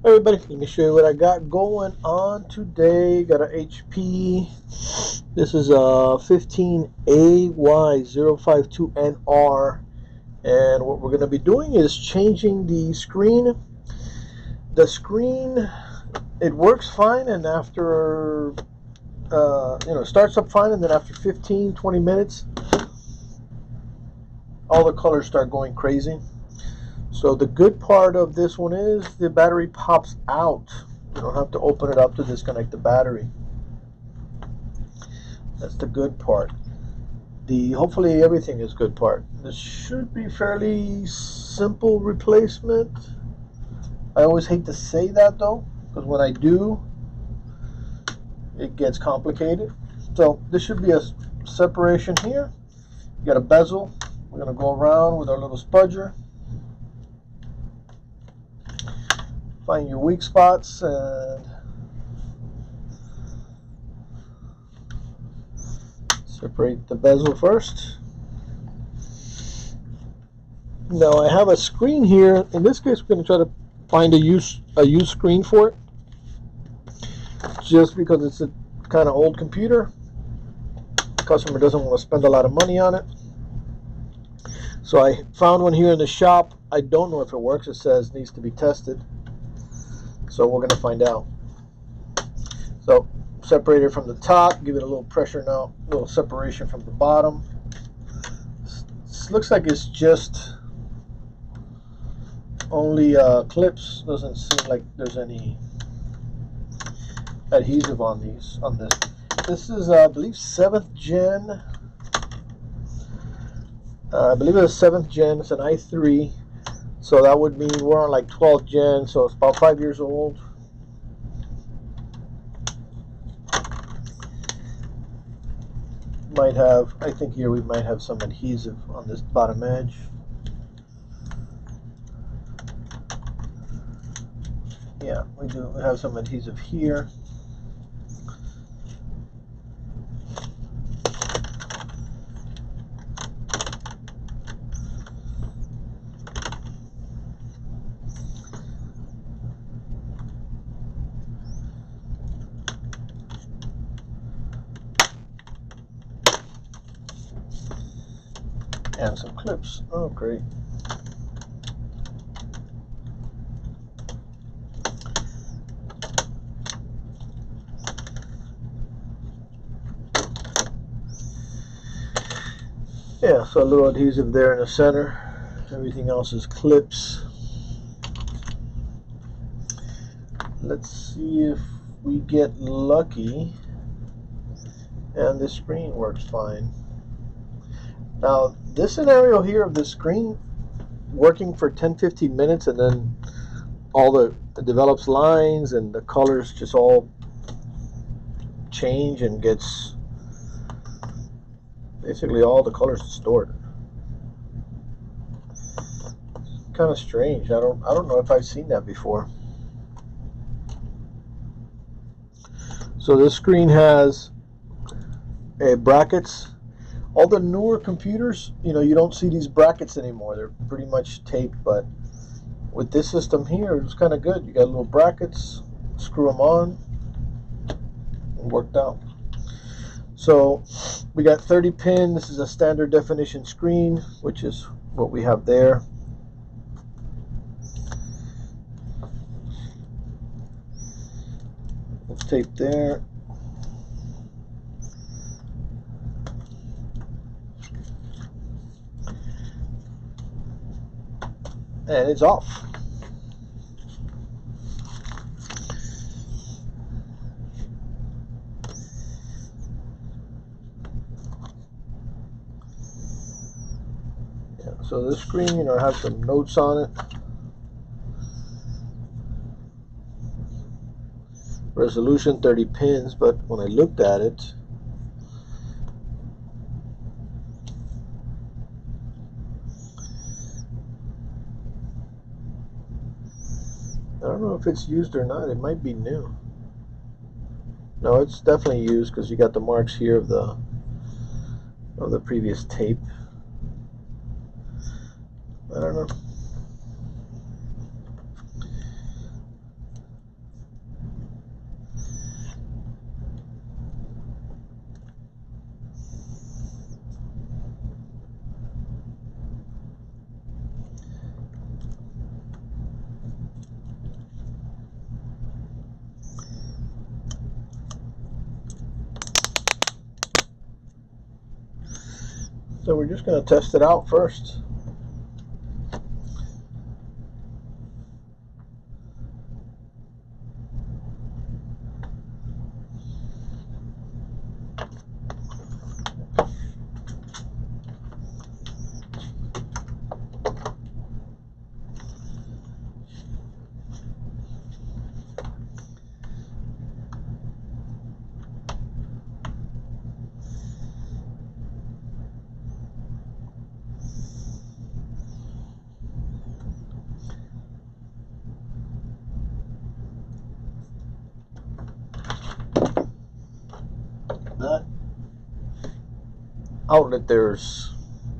Hey everybody, let me show you what I got going on today. Got a HP. This is a 15AY052NR, and what we're going to be doing is changing the screen. The screen, it works fine, and after it starts up fine, and then after 15-20 minutes, all the colors start going crazy. So the good part of this one is the battery pops out. You don't have to open it up to disconnect the battery. That's the good part. Hopefully everything is good part. This should be fairly simple replacement. I always hate to say that though, because when I do, it gets complicated. So this should be a separation here. You got a bezel. We're going to go around with our little spudger. Find your weak spots and separate the bezel first. Now I have a screen here. In this case, we're going to try to find a used screen for it, just because it's a kind of old computer. The customer doesn't want to spend a lot of money on it. So I found one here in the shop. I don't know if it works. It says needs to be tested. So we're going to find out. So separate it from the top, give it a little pressure now, a little separation from the bottom. This looks like it's just only clips. Doesn't seem like there's any adhesive on this. This is I believe 7th gen. I believe it's 7th gen. It's an i3, so that would mean we're on like 12th gen, so it's about 5 years old. Might have, I think here we might have some adhesive on this bottom edge. Yeah, we do. We have some adhesive here. And some clips. Oh, great. Yeah, so a little adhesive there in the center. Everything else is clips. Let's see if we get lucky and the screen works fine. Now, this scenario here of the screen working for 10-15 minutes and then it develops lines and the colors just all change and gets basically all the colors distorted. Kind of strange. I don't know if I've seen that before. So this screen has brackets. All the newer computers, you don't see these brackets anymore. They're pretty much taped, but with this system here, it's kind of good. You got little brackets, screw them on, and worked out. So we got 30 pin. This is a standard definition screen, which is what we have there. It's taped there. And it's off. Yeah, so this screen, has some notes on it. Resolution 30 pins, but when I looked at it, I don't know if it's used or not. It might be new. No, it's definitely used because you got the marks here of the previous tape. I don't know. So we're just going to test it out first. That outlet there's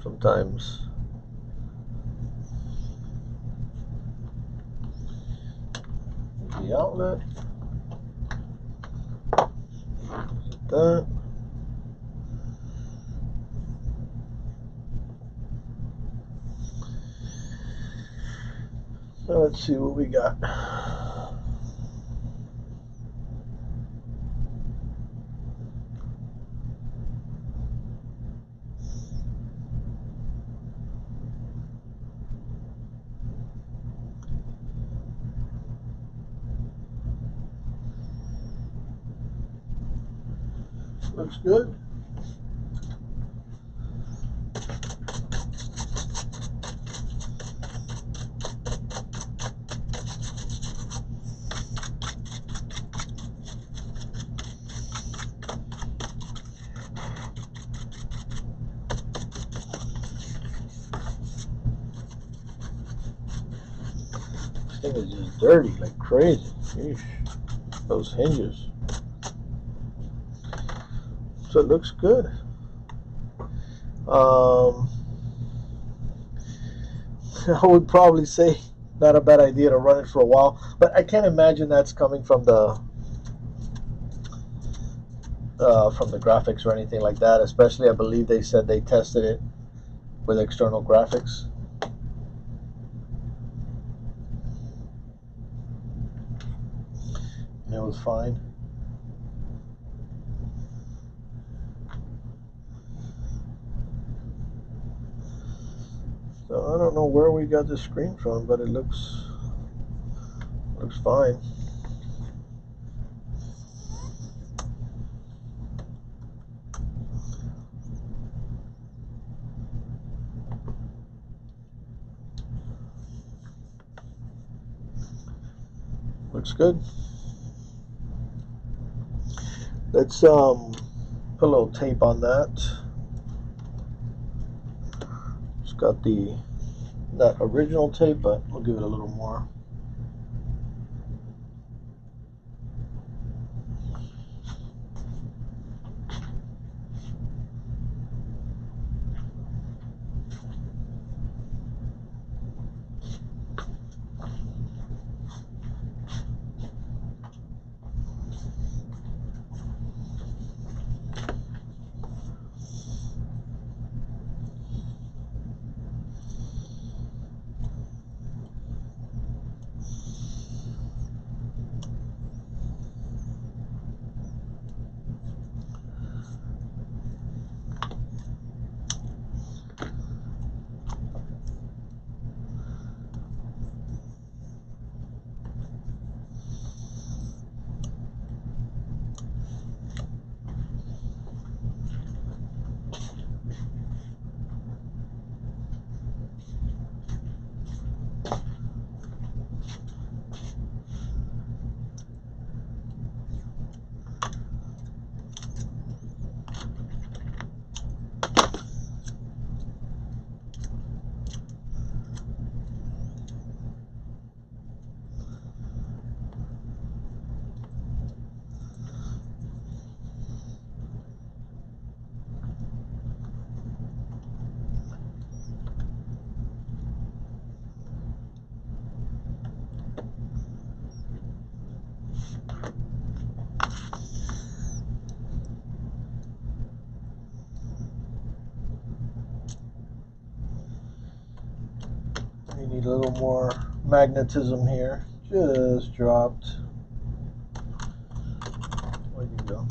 sometimes the outlet, that. So let's see what we got. Looks good. This thing is just dirty like crazy. Sheesh. Those hinges. So it looks good. I would probably say not a bad idea to run it for a while, but I can't imagine that's coming from the graphics or anything like that. Especially, I believe they said they tested it with external graphics. And it was fine. So I don't know where we got this screen from, but it looks fine. Looks good. Let's put a little tape on that. It's got that original tape, but we'll give it a little more. We need a little more magnetism here. Just dropped. Where'd you go?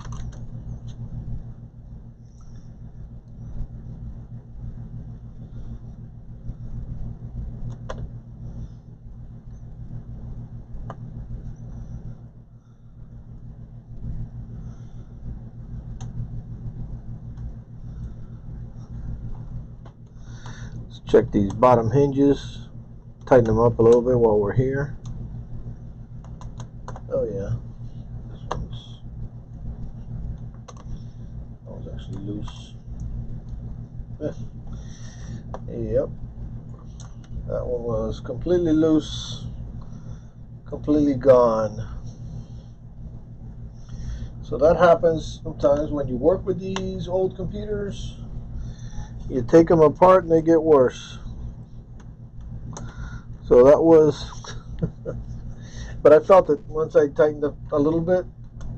check these bottom hinges, tighten them up a little bit while we're here. Oh yeah, that was actually loose. Yep, that one was completely loose, completely gone. So that happens sometimes when you work with these old computers. You take them apart and they get worse. So that was, but I felt that once I tightened up a little bit,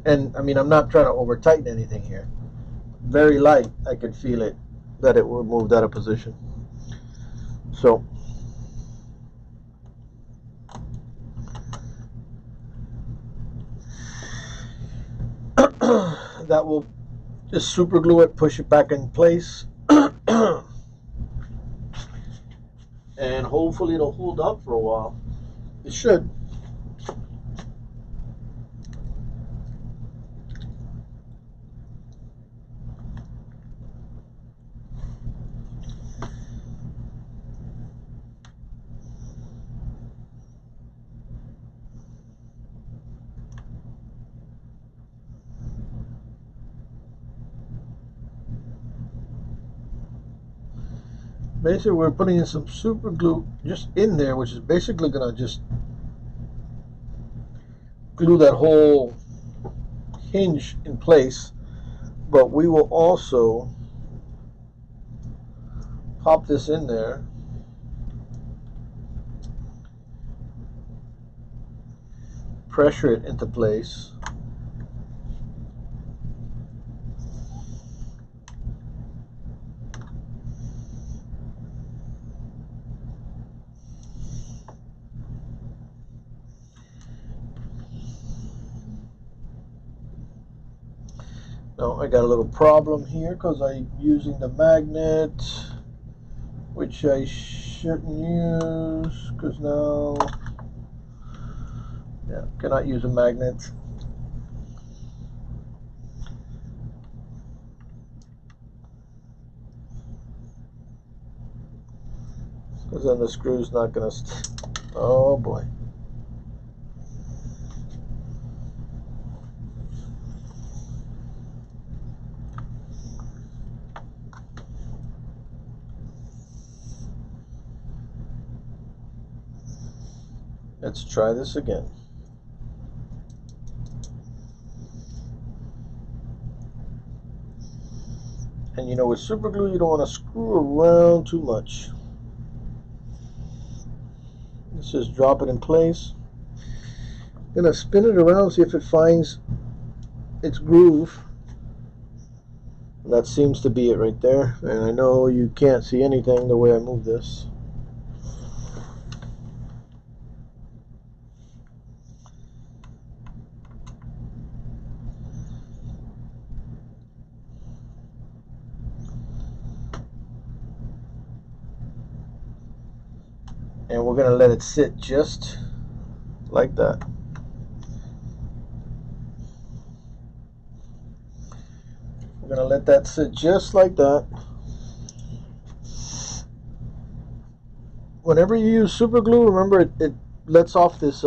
and I mean, I'm not trying to over tighten anything here. Very light, I could feel it, that it would move out of position. So that will just super glue it, push it back in place, and hopefully it'll hold up for a while. It should. Basically, we're putting in some super glue just in there, which is basically gonna just glue that whole hinge in place. But we will also pop this in there, pressure it into place, now I got a little problem here because I'm using the magnet, which I shouldn't use, because now, yeah, cannot use a magnet. Because then the screw's not gonna oh boy. Let's try this again. And you know, with super glue, you don't want to screw around too much. Let's just drop it in place. I'm gonna spin it around, see if it finds its groove. And that seems to be it right there. And I know you can't see anything the way I move this. And we're going to let it sit just like that. We're going to let that sit just like that. Whenever you use super glue, remember it lets off this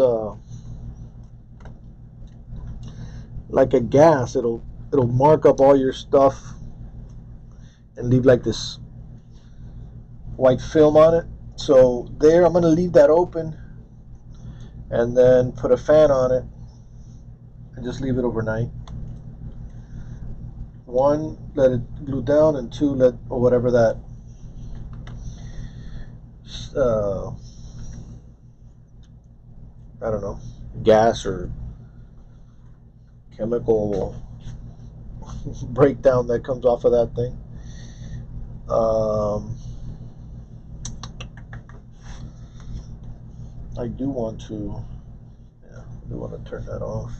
like a gas. It'll mark up all your stuff and leave like this white film on it. So there, I'm going to leave that open and then put a fan on it and just leave it overnight. One, let it glue down, and two, let, or whatever that I don't know, gas or chemical breakdown that comes off of that thing. I do want to, yeah, I do want to turn that off.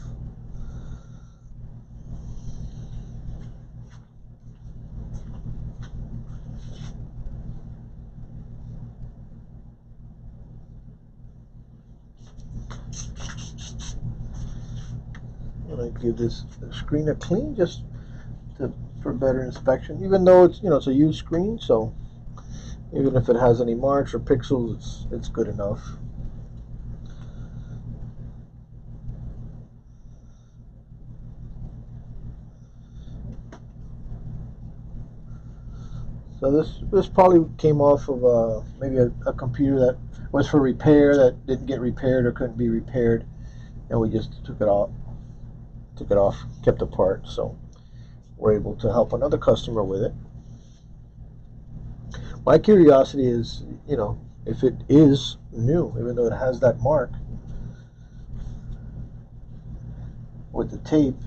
And I give this screen a clean just for better inspection, even though it's, you know, it's a used screen, so Even if it has any marks or pixels, it's good enough. So this probably came off of maybe a computer that was for repair that didn't get repaired or couldn't be repaired, and we just took it off, kept it apart. So we're able to help another customer with it. My curiosity is, if it is new, even though it has that mark with the tape,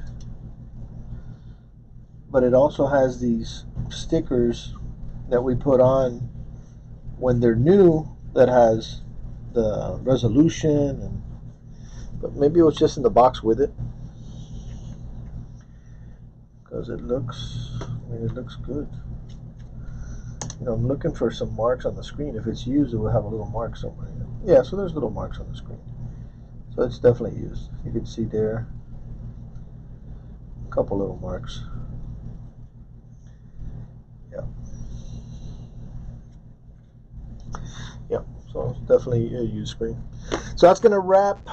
but it also has these stickers that we put on when they're new that has the resolution, but maybe it was just in the box with it, because it looks good. I'm looking for some marks on the screen. If it's used, it will have a little mark somewhere. Yeah, so there's little marks on the screen. So it's definitely used. You can see there a couple little marks. Yeah, so it's definitely a used screen. So that's gonna wrap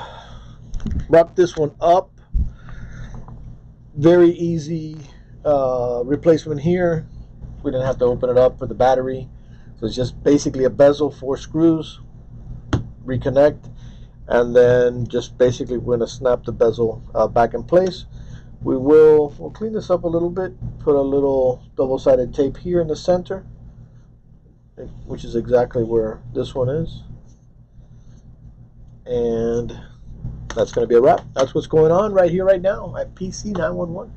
this one up. Very easy replacement here. We didn't have to open it up for the battery. So it's just basically a bezel, 4 screws, reconnect, and then just basically we're going to snap the bezel back in place. We'll clean this up a little bit, put a little double-sided tape here in the center, which is exactly where this one is. And that's going to be a wrap. That's what's going on right here, right now at PC 911.